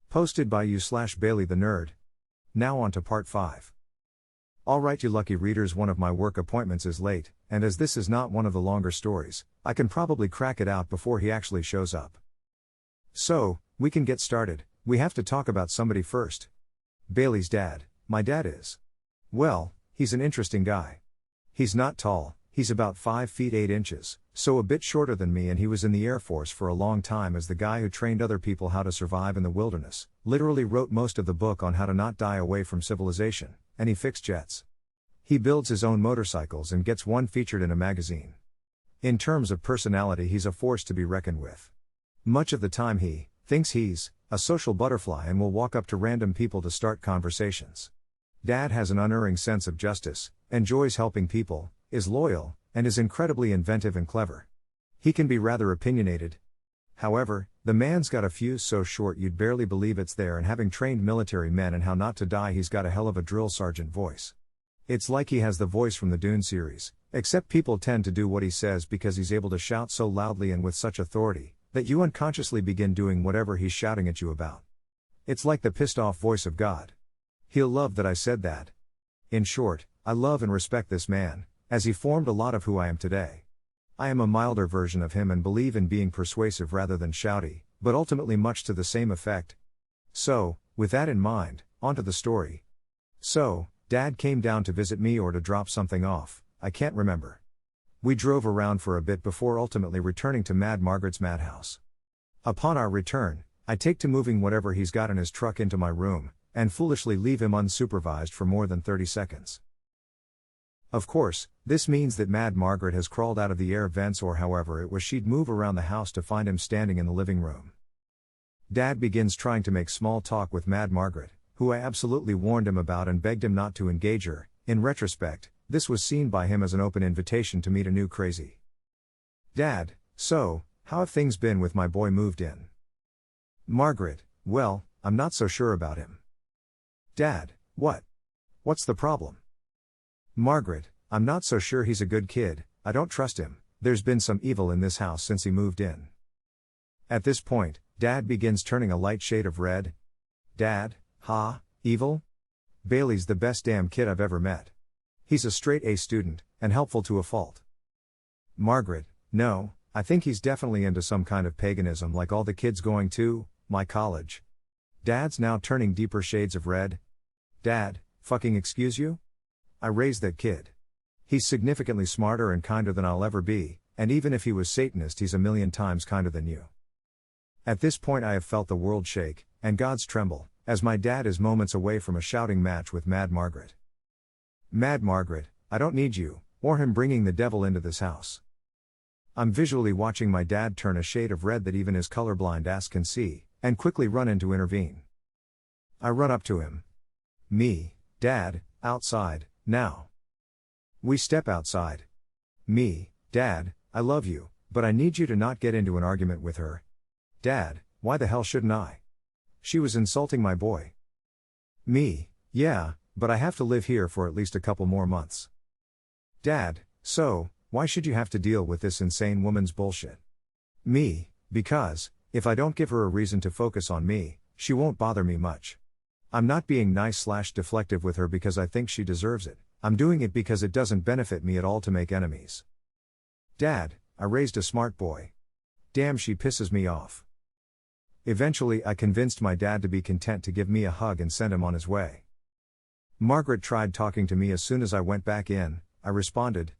Posted by you/Bailey the Nerd. Now on to part 5. Alright, you lucky readers, one of my work appointments is late, and as this is not one of the longer stories, I can probably crack it out before he actually shows up. So, we can get started. We have to talk about somebody first. Bailey's dad. My dad is. Well, he's an interesting guy. He's not tall, he's about 5 feet 8 inches, so a bit shorter than me, and he was in the Air Force for a long time as the guy who trained other people how to survive in the wilderness, literally wrote most of the book on how to not die away from civilization, and he fixed jets. He builds his own motorcycles and gets one featured in a magazine. In terms of personality, he's a force to be reckoned with. Much of the time he thinks he's a social butterfly and will walk up to random people to start conversations. Dad has an unerring sense of justice, enjoys helping people, is loyal, and is incredibly inventive and clever. He can be rather opinionated. However, the man's got a fuse so short you'd barely believe it's there, and having trained military men in how not to die, he's got a hell of a drill sergeant voice. It's like he has the voice from the Dune series, except people tend to do what he says because he's able to shout so loudly and with such authority, that you unconsciously begin doing whatever he's shouting at you about. It's like the pissed off voice of God. He'll love that I said that. In short, I love and respect this man, as he formed a lot of who I am today. I am a milder version of him and believe in being persuasive rather than shouty, but ultimately much to the same effect. So, with that in mind, onto the story. So, Dad came down to visit me or to drop something off, I can't remember. We drove around for a bit before ultimately returning to Margaret's Madhouse. Upon our return, I take to moving whatever he's got in his truck into my room, and foolishly leave him unsupervised for more than 30 seconds. Of course, this means that Margaret has crawled out of the air vents, or however it was she'd move around the house to find him standing in the living room. Dad begins trying to make small talk with Margaret, who I absolutely warned him about and begged him not to engage her. In retrospect, this was seen by him as an open invitation to meet a new crazy. Dad: so, how have things been with my boy moved in? Margaret: well, I'm not so sure about him. Dad: what? What's the problem? Margaret: I'm not so sure he's a good kid, I don't trust him, there's been some evil in this house since he moved in. At this point, Dad begins turning a light shade of red. Dad: evil? Bailey's the best damn kid I've ever met. He's a straight A student, and helpful to a fault. Margaret: no, I think he's definitely into some kind of paganism like all the kids going to my college. Dad's now turning deeper shades of red. Dad: fucking excuse you? I raised that kid. He's significantly smarter and kinder than I'll ever be, and even if he was Satanist, he's a million times kinder than you. At this point I have felt the world shake, and gods tremble, as my dad is moments away from a shouting match with Margaret. Margaret: I don't need you, or him bringing the devil into this house. I'm visually watching my dad turn a shade of red that even his colorblind ass can see, and quickly run in to intervene. I run up to him. Me: Dad, outside, now. We step outside. Me: Dad, I love you, but I need you to not get into an argument with her. Dad: why the hell shouldn't I? She was insulting my boy. Me: yeah, but I have to live here for at least a couple more months. Dad: so, why should you have to deal with this insane woman's bullshit? Me: because, if I don't give her a reason to focus on me, she won't bother me much. I'm not being nice/deflective with her because I think she deserves it, I'm doing it because it doesn't benefit me at all to make enemies. Dad: I raised a smart boy. Damn, she pisses me off. Eventually I convinced my dad to be content to give me a hug and send him on his way. Margaret tried talking to me as soon as I went back in. I responded: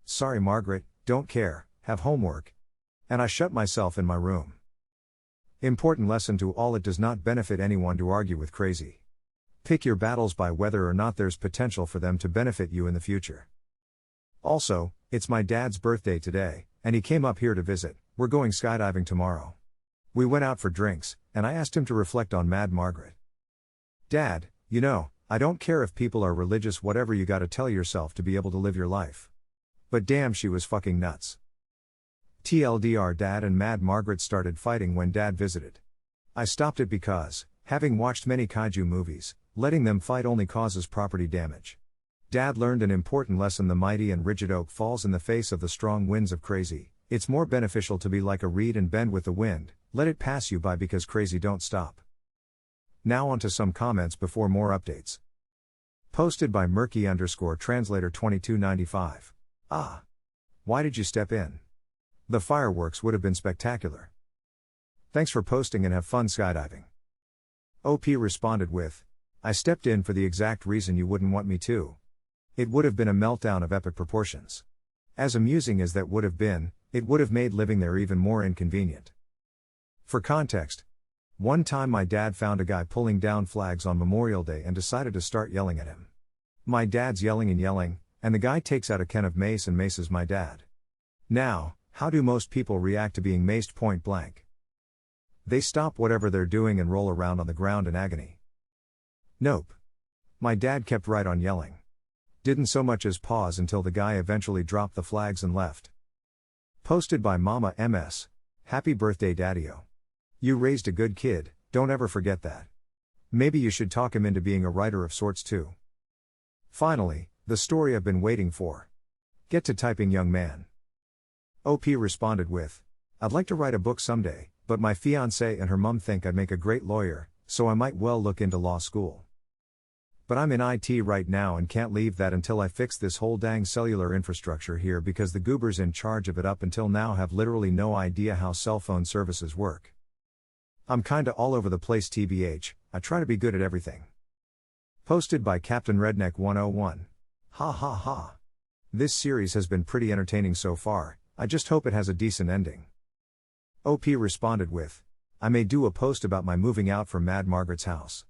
sorry Margaret, don't care, have homework. And I shut myself in my room. Important lesson to all: it does not benefit anyone to argue with crazy. Pick your battles by whether or not there's potential for them to benefit you in the future. Also, it's my dad's birthday today, and he came up here to visit. We're going skydiving tomorrow. We went out for drinks, and I asked him to reflect on Margaret. Dad: you know, I don't care if people are religious, whatever, you gotta tell yourself to be able to live your life. But damn, she was fucking nuts. TLDR: Dad and Margaret started fighting when Dad visited. I stopped it because, having watched many kaiju movies, letting them fight only causes property damage. Dad learned an important lesson: the mighty and rigid oak falls in the face of the strong winds of crazy. It's more beneficial to be like a reed and bend with the wind, let it pass you by, because crazy don't stop. Now onto some comments before more updates. Posted by Murky_Translator 2295. Ah. Why did you step in? The fireworks would have been spectacular. Thanks for posting and have fun skydiving. OP responded with, I stepped in for the exact reason you wouldn't want me to. It would have been a meltdown of epic proportions. As amusing as that would have been, it would have made living there even more inconvenient. For context, one time my dad found a guy pulling down flags on Memorial Day and decided to start yelling at him. My dad's yelling and yelling, and the guy takes out a can of mace and maces my dad. Now, how do most people react to being maced point blank? They stop whatever they're doing and roll around on the ground in agony. Nope. My dad kept right on yelling. Didn't so much as pause until the guy eventually dropped the flags and left. Posted by Mama MS. Happy birthday, Daddy-o. You raised a good kid, don't ever forget that. Maybe you should talk him into being a writer of sorts too. Finally, the story I've been waiting for. Get to typing, young man. OP responded with, I'd like to write a book someday, but my fiancée and her mum think I'd make a great lawyer, so I might well look into law school. But I'm in IT right now and can't leave that until I fix this whole dang cellular infrastructure here because the goobers in charge of it up until now have literally no idea how cell phone services work. I'm kinda all over the place TBH, I try to be good at everything. Posted by Captain Redneck 101. Ha ha ha. This series has been pretty entertaining so far, I just hope it has a decent ending. OP responded with, I may do a post about my moving out from Mad Margaret's house.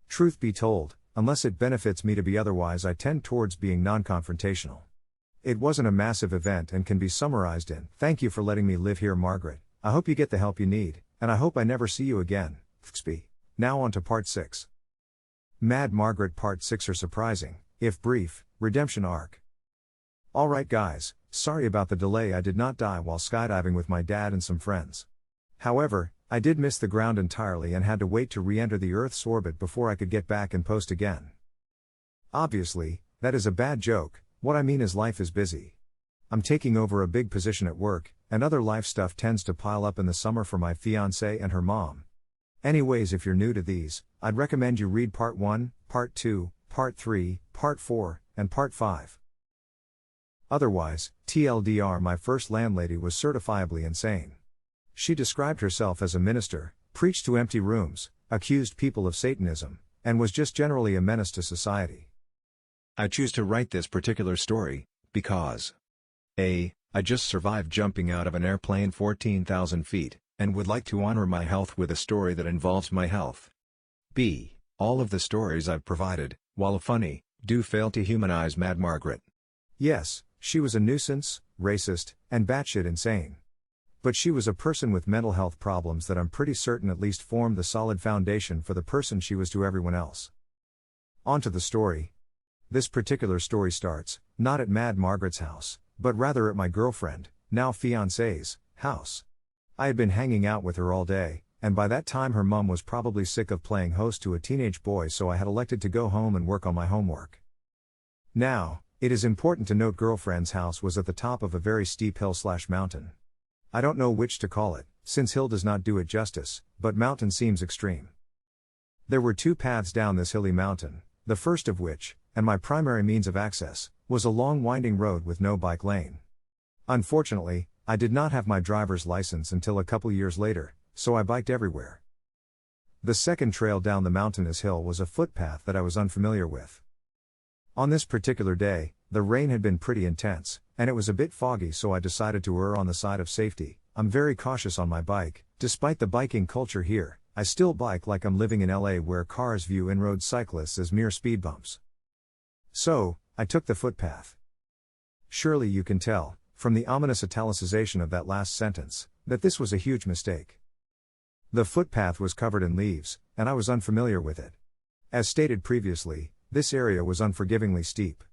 Truth be told, unless it benefits me to be otherwise, I tend towards being non-confrontational. It wasn't a massive event and can be summarized in, thank you for letting me live here, Margaret. I hope you get the help you need, and I hope I never see you again. Xp. Now on to part 6. Mad Margaret Part 6 are surprising, if brief, redemption arc. Alright guys, sorry about the delay. I did not die while skydiving with my dad and some friends. However, I did miss the ground entirely and had to wait to re-enter the Earth's orbit before I could get back and post again. Obviously, that is a bad joke, what I mean is life is busy. I'm taking over a big position at work, and other life stuff tends to pile up in the summer for my fiancée and her mom. Anyways, if you're new to these, I'd recommend you read Part 1, Part 2, Part 3, Part 4, and Part 5. Otherwise, TLDR, my first landlady was certifiably insane. She described herself as a minister, preached to empty rooms, accused people of Satanism, and was just generally a menace to society. I choose to write this particular story, because A. I just survived jumping out of an airplane 14,000 feet, and would like to honor my health with a story that involves my health. B. All of the stories I've provided, while funny, do fail to humanize Mad Margaret. Yes, she was a nuisance, racist, and batshit insane. But she was a person with mental health problems that I'm pretty certain at least formed the solid foundation for the person she was to everyone else. On to the story. This particular story starts, not at Mad Margaret's house, but rather at my girlfriend, now fiancée's, house. I had been hanging out with her all day, and by that time her mum was probably sick of playing host to a teenage boy, so I had elected to go home and work on my homework. Now, it is important to note girlfriend's house was at the top of a very steep hill/mountain. I don't know which to call it, since hill does not do it justice, but mountain seems extreme. There were two paths down this hilly mountain, the first of which, and my primary means of access, was a long winding road with no bike lane. Unfortunately, I did not have my driver's license until a couple years later, so I biked everywhere. The second trail down the mountainous hill was a footpath that I was unfamiliar with. On this particular day, the rain had been pretty intense, and it was a bit foggy, so I decided to err on the side of safety. I'm very cautious on my bike. Despite the biking culture here, I still bike like I'm living in LA, where cars view in-road cyclists as mere speed bumps. So, I took the footpath. Surely you can tell, from the ominous italicization of that last sentence, that this was a huge mistake. The footpath was covered in leaves, and I was unfamiliar with it. As stated previously, this area was unforgivingly steep.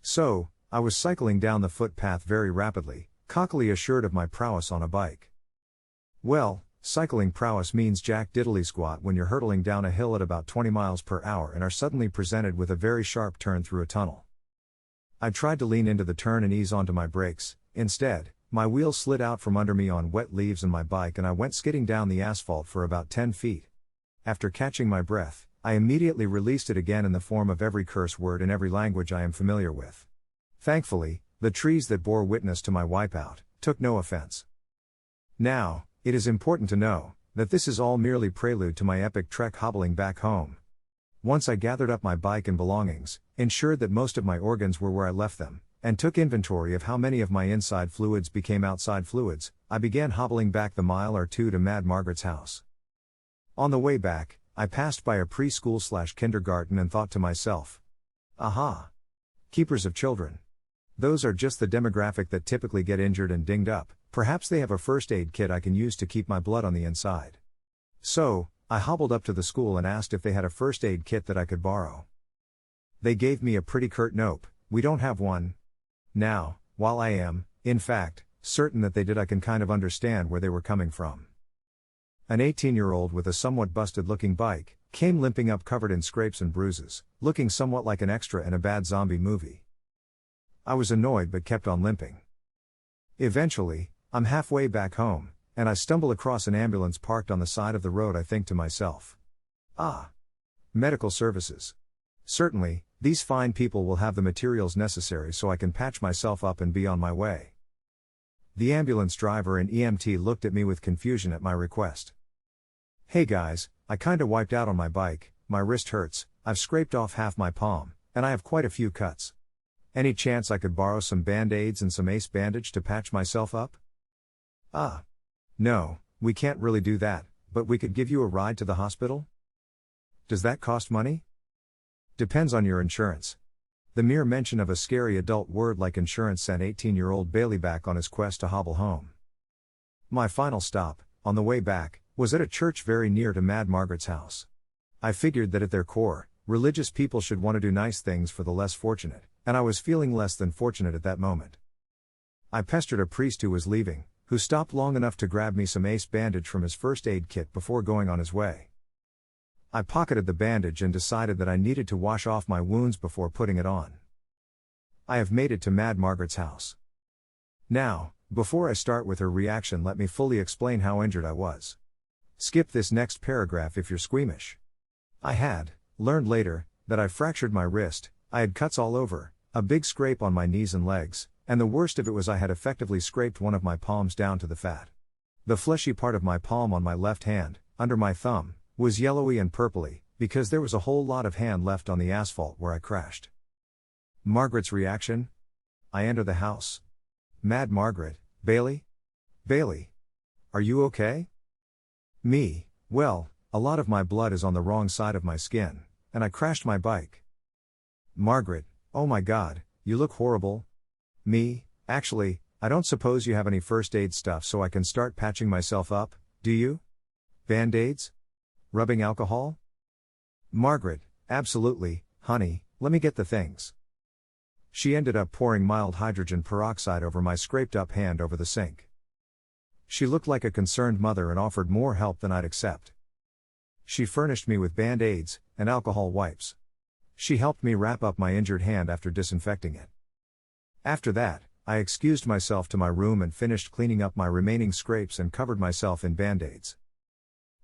So, I was cycling down the footpath very rapidly, cockily assured of my prowess on a bike. Well, cycling prowess means jack diddly squat when you're hurtling down a hill at about 20 miles per hour and are suddenly presented with a very sharp turn through a tunnel. I tried to lean into the turn and ease onto my brakes. Instead, my wheels slid out from under me on wet leaves and my bike, and I went skidding down the asphalt for about 10 feet. After catching my breath, I immediately released it again in the form of every curse word in every language I am familiar with. Thankfully, the trees that bore witness to my wipeout took no offense. Now, it is important to know that this is all merely prelude to my epic trek hobbling back home. Once I gathered up my bike and belongings, ensured that most of my organs were where I left them, and took inventory of how many of my inside fluids became outside fluids, I began hobbling back the mile or two to Mad Margaret's house. On the way back, I passed by a preschool/kindergarten and thought to myself, aha! Keepers of children. Those are just the demographic that typically get injured and dinged up, perhaps they have a first aid kit I can use to keep my blood on the inside. So, I hobbled up to the school and asked if they had a first aid kit that I could borrow. They gave me a pretty curt nope, we don't have one. Now, while I am, in fact, certain that they did, I can kind of understand where they were coming from. An 18-year-old with a somewhat busted-looking bike came limping up covered in scrapes and bruises, looking somewhat like an extra in a bad zombie movie. I was annoyed but kept on limping. Eventually, I'm halfway back home, and I stumble across an ambulance parked on the side of the road. I think to myself, ah, medical services. Certainly, these fine people will have the materials necessary so I can patch myself up and be on my way. The ambulance driver and EMT looked at me with confusion at my request. Hey guys, I kinda wiped out on my bike, my wrist hurts, I've scraped off half my palm, and I have quite a few cuts. Any chance I could borrow some band-aids and some ace bandage to patch myself up? No, we can't really do that, but we could give you a ride to the hospital? Does that cost money? Depends on your insurance. The mere mention of a scary adult word like insurance sent 18-year-old Bailey back on his quest to hobble home. My final stop, on the way back, was at a church very near to Mad Margaret's house. I figured that at their core, religious people should want to do nice things for the less fortunate, and I was feeling less than fortunate at that moment. I pestered a priest who was leaving, who stopped long enough to grab me some ace bandage from his first aid kit before going on his way. I pocketed the bandage and decided that I needed to wash off my wounds before putting it on. I have made it to Mad Margaret's house. Now, before I start with her reaction, let me fully explain how injured I was. Skip this next paragraph if you're squeamish. I had learned later that I fractured my wrist, I had cuts all over, a big scrape on my knees and legs, and the worst of it was I had effectively scraped one of my palms down to the fat. The fleshy part of my palm on my left hand, under my thumb, was yellowy and purpley, because there was a whole lot of hand left on the asphalt where I crashed. Margaret's reaction? I enter the house. Mad Margaret, Bailey? Bailey? Are you okay? Me, well, a lot of my blood is on the wrong side of my skin, and I crashed my bike. Margaret, oh my God, you look horrible. Me, actually, I don't suppose you have any first aid stuff so I can start patching myself up, do you? Band-aids? Rubbing alcohol? Margaret, absolutely, honey, let me get the things. She ended up pouring mild hydrogen peroxide over my scraped up hand over the sink. She looked like a concerned mother and offered more help than I'd accept. She furnished me with band-aids and alcohol wipes. She helped me wrap up my injured hand after disinfecting it. After that, I excused myself to my room and finished cleaning up my remaining scrapes and covered myself in band-aids.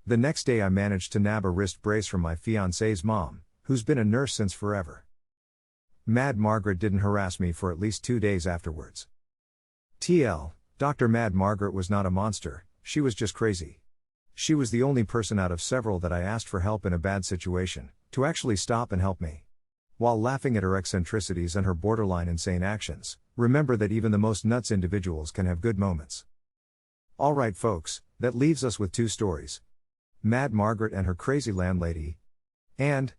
The next day I managed to nab a wrist brace from my fiancée's mom, who's been a nurse since forever. Mad Margaret didn't harass me for at least 2 days afterwards. TL, Dr. Mad Margaret was not a monster, she was just crazy. She was the only person out of several that I asked for help in a bad situation, to actually stop and help me. While laughing at her eccentricities and her borderline insane actions, remember that even the most nuts individuals can have good moments. Alright folks, that leaves us with 2 stories. Mad Margaret and her crazy landlady. And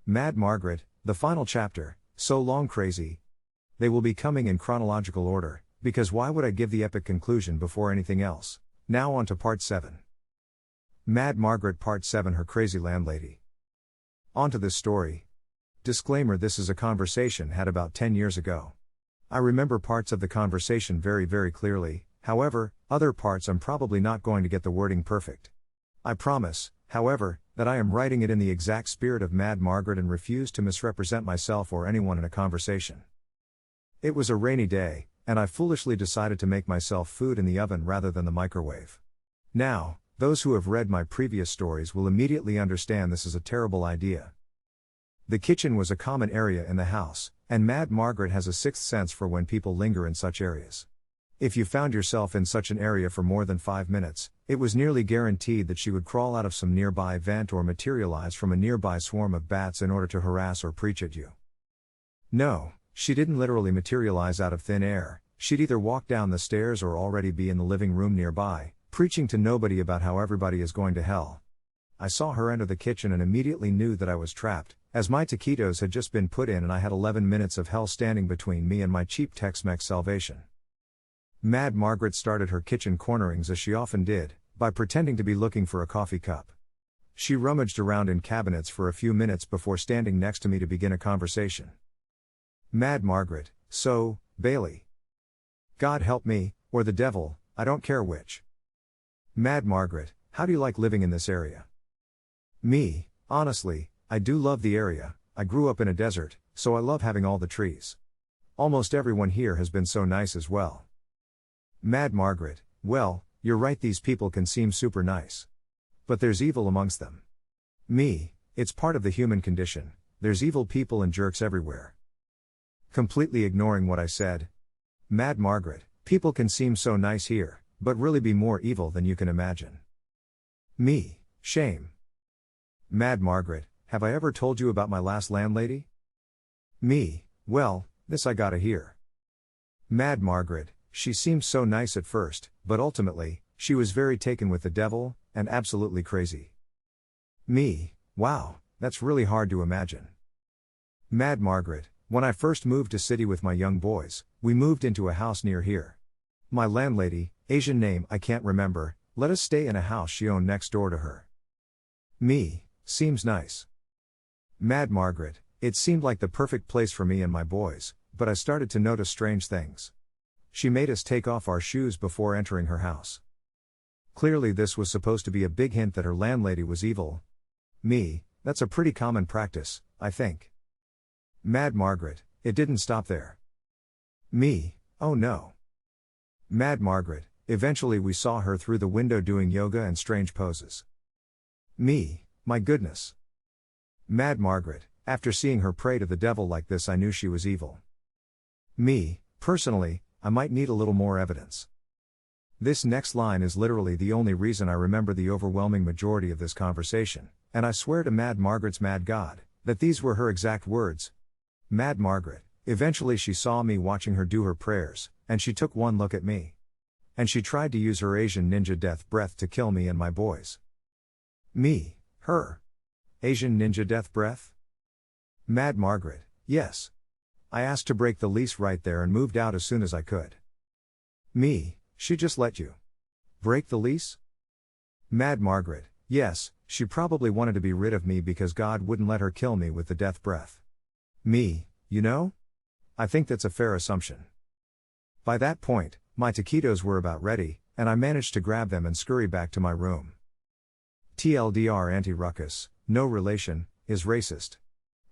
Mad Margaret, the final chapter, so long crazy. They will be coming in chronological order, because why would I give the epic conclusion before anything else? Now on to part 7. Mad Margaret part 7, her crazy landlady. On to this story. Disclaimer: this is a conversation had about 10 years ago. I remember parts of the conversation very, very clearly, however, other parts I'm probably not going to get the wording perfect. I promise, however, that I am writing it in the exact spirit of Mad Margaret and refuse to misrepresent myself or anyone in a conversation. It was a rainy day, and I foolishly decided to make myself food in the oven rather than the microwave. Now, those who have read my previous stories will immediately understand this is a terrible idea. The kitchen was a common area in the house, and Mad Margaret has a sixth sense for when people linger in such areas. If you found yourself in such an area for more than 5 minutes, it was nearly guaranteed that she would crawl out of some nearby vent or materialize from a nearby swarm of bats in order to harass or preach at you. No, she didn't literally materialize out of thin air. She'd either walk down the stairs or already be in the living room nearby, preaching to nobody about how everybody is going to hell. I saw her enter the kitchen and immediately knew that I was trapped, as my taquitos had just been put in and I had 11 minutes of hell standing between me and my cheap Tex-Mex salvation. Mad Margaret started her kitchen cornerings as she often did, by pretending to be looking for a coffee cup. She rummaged around in cabinets for a few minutes before standing next to me to begin a conversation. Mad Margaret, so, Bailey. God help me, or the devil, I don't care which. Mad Margaret, how do you like living in this area? Me, honestly, I do love the area. I grew up in a desert, so I love having all the trees. Almost everyone here has been so nice as well. Mad Margaret, well, you're right, these people can seem super nice. But there's evil amongst them. Me, it's part of the human condition, there's evil people and jerks everywhere. Completely ignoring what I said. Mad Margaret, people can seem so nice here, but really be more evil than you can imagine. Me, shame. Mad Margaret, have I ever told you about my last landlady? Me, well, this I gotta hear. Mad Margaret, she seemed so nice at first, but ultimately, she was very taken with the devil, and absolutely crazy. Me, wow, that's really hard to imagine. Mad Margaret, when I first moved to city with my young boys, we moved into a house near here. My landlady, Asian name I can't remember, let us stay in a house she owned next door to her. Me, seems nice. Mad Margaret, it seemed like the perfect place for me and my boys, but I started to notice strange things. She made us take off our shoes before entering her house. Clearly this was supposed to be a big hint that her landlady was evil. Me, that's a pretty common practice, I think. Mad Margaret, it didn't stop there. Me, oh no. Mad Margaret, eventually we saw her through the window doing yoga and strange poses. Me, my goodness. Mad Margaret, after seeing her pray to the devil like this I knew she was evil. Me, personally, I might need a little more evidence. This next line is literally the only reason I remember the overwhelming majority of this conversation, and I swear to Mad Margaret's mad God, that these were her exact words. Mad Margaret, eventually she saw me watching her do her prayers, and she took one look at me. And she tried to use her Asian ninja death breath to kill me and my boys. Me, her. Asian ninja death breath? Mad Margaret, yes. I asked to break the lease right there and moved out as soon as I could. Me, she just let you break the lease? Mad Margaret, yes, she probably wanted to be rid of me because God wouldn't let her kill me with the death breath. Me, you know? I think that's a fair assumption. By that point, my taquitos were about ready, and I managed to grab them and scurry back to my room. TLDR Auntie Ruckus, no relation, is racist.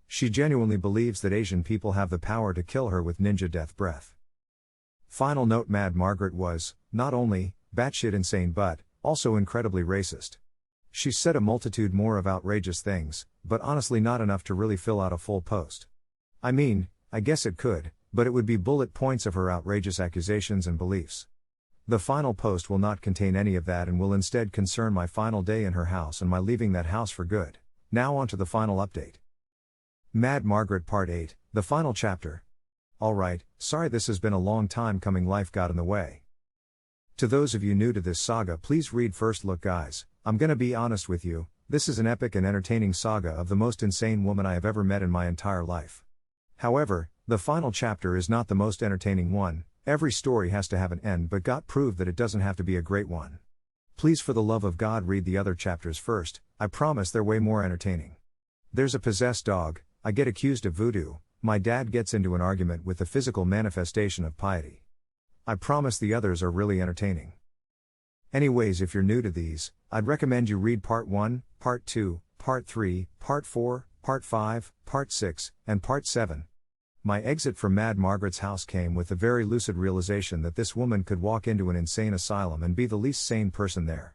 She genuinely believes that Asian people have the power to kill her with ninja death breath. Final note: Mad Margaret was, not only, batshit insane but, also incredibly racist. She said a multitude more of outrageous things, but honestly not enough to really fill out a full post. I mean, I guess it could, but it would be bullet points of her outrageous accusations and beliefs. The final post will not contain any of that and will instead concern my final day in her house and my leaving that house for good. Now on to the final update. Mad Margaret Part 8, the final chapter. Alright, sorry this has been a long time coming, life got in the way. To those of you new to this saga, please read first. Look guys, I'm gonna be honest with you, this is an epic and entertaining saga of the most insane woman I have ever met in my entire life. However, the final chapter is not the most entertaining one. Every story has to have an end, but God proved that it doesn't have to be a great one. Please, for the love of God, read the other chapters first. I promise they're way more entertaining. There's a possessed dog, I get accused of voodoo, my dad gets into an argument with the physical manifestation of piety. I promise the others are really entertaining. Anyways, if you're new to these, I'd recommend you read Part 1, Part 2, Part 3, Part 4, Part 5, Part 6, and Part 7. My exit from Mad Margaret's house came with the very lucid realization that this woman could walk into an insane asylum and be the least sane person there.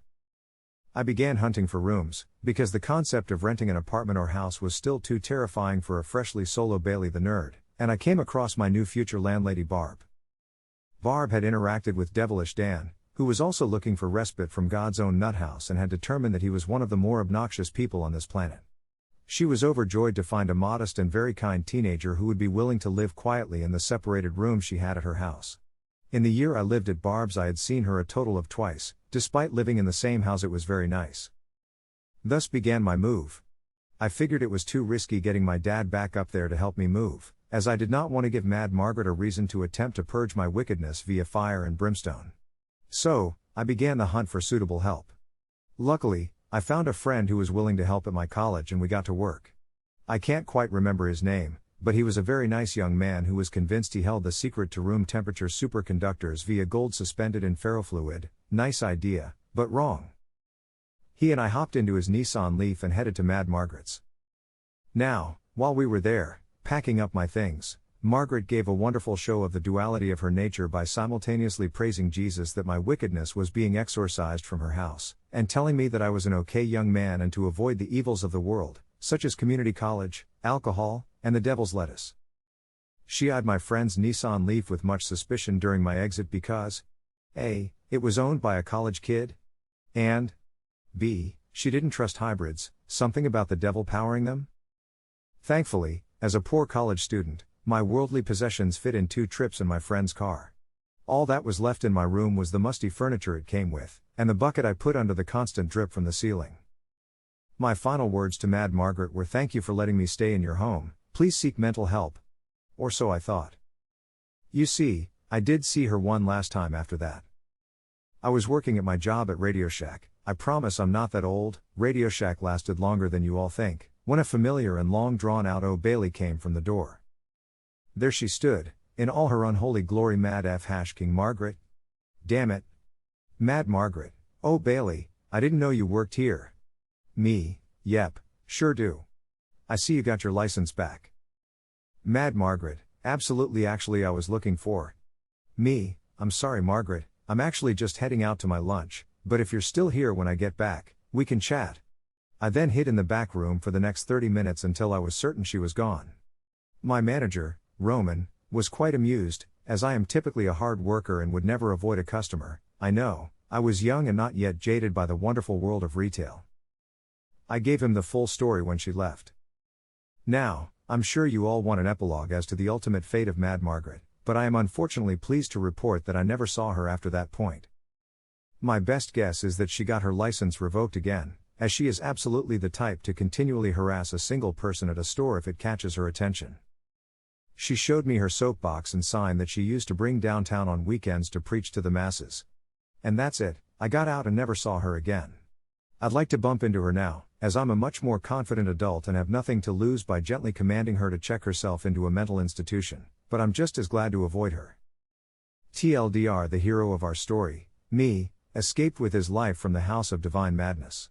I began hunting for rooms, because the concept of renting an apartment or house was still too terrifying for a freshly solo Bailey the nerd, and I came across my new future landlady Barb. Barb had interacted with devilish Dan, who was also looking for respite from God's own nuthouse and had determined that he was one of the more obnoxious people on this planet. She was overjoyed to find a modest and very kind teenager who would be willing to live quietly in the separated room she had at her house. In the year I lived at Barb's I had seen her a total of twice. Despite living in the same house it was very nice. Thus began my move. I figured it was too risky getting my dad back up there to help me move, as I did not want to give Mad Margaret a reason to attempt to purge my wickedness via fire and brimstone. So, I began the hunt for suitable help. Luckily, I found a friend who was willing to help at my college and we got to work. I can't quite remember his name, but he was a very nice young man who was convinced he held the secret to room temperature superconductors via gold suspended in ferrofluid. Nice idea, but wrong. He and I hopped into his Nissan Leaf and headed to Mad Margaret's. Now, while we were there, packing up my things, Margaret gave a wonderful show of the duality of her nature by simultaneously praising Jesus that my wickedness was being exorcised from her house, and telling me that I was an okay young man and to avoid the evils of the world, such as community college, alcohol, and the devil's lettuce. She eyed my friend's Nissan Leaf with much suspicion during my exit because A. It was owned by a college kid, and B. She didn't trust hybrids, something about the devil powering them? Thankfully, as a poor college student, my worldly possessions fit in 2 trips in my friend's car. All that was left in my room was the musty furniture it came with, and the bucket I put under the constant drip from the ceiling. My final words to Mad Margaret were thank you for letting me stay in your home, please seek mental help. Or so I thought. You see, I did see her one last time after that. I was working at my job at Radio Shack. I promise I'm not that old. Radio Shack lasted longer than you all think, when a familiar and long drawn out "Oh Bailey" came from the door. There she stood, in all her unholy glory. Mad King Margaret. Damn it. Mad Margaret, "Oh Bailey, I didn't know you worked here." Me, yep, sure do. I see you got your license back. Mad Margaret, absolutely, actually I was looking for. Me, I'm sorry Margaret, I'm actually just heading out to my lunch, but if you're still here when I get back, we can chat. I then hid in the back room for the next 30 minutes until I was certain she was gone. My manager, Roman, was quite amused, as I am typically a hard worker and would never avoid a customer. I know, I was young and not yet jaded by the wonderful world of retail. I gave him the full story when she left. Now, I'm sure you all want an epilogue as to the ultimate fate of Mad Margaret, but I am unfortunately pleased to report that I never saw her after that point. My best guess is that she got her license revoked again, as she is absolutely the type to continually harass a single person at a store if it catches her attention. She showed me her soapbox and sign that she used to bring downtown on weekends to preach to the masses. And that's it, I got out and never saw her again. I'd like to bump into her now, as I'm a much more confident adult and have nothing to lose by gently commanding her to check herself into a mental institution, but I'm just as glad to avoid her. TLDR, the hero of our story, me, escaped with his life from the house of divine madness.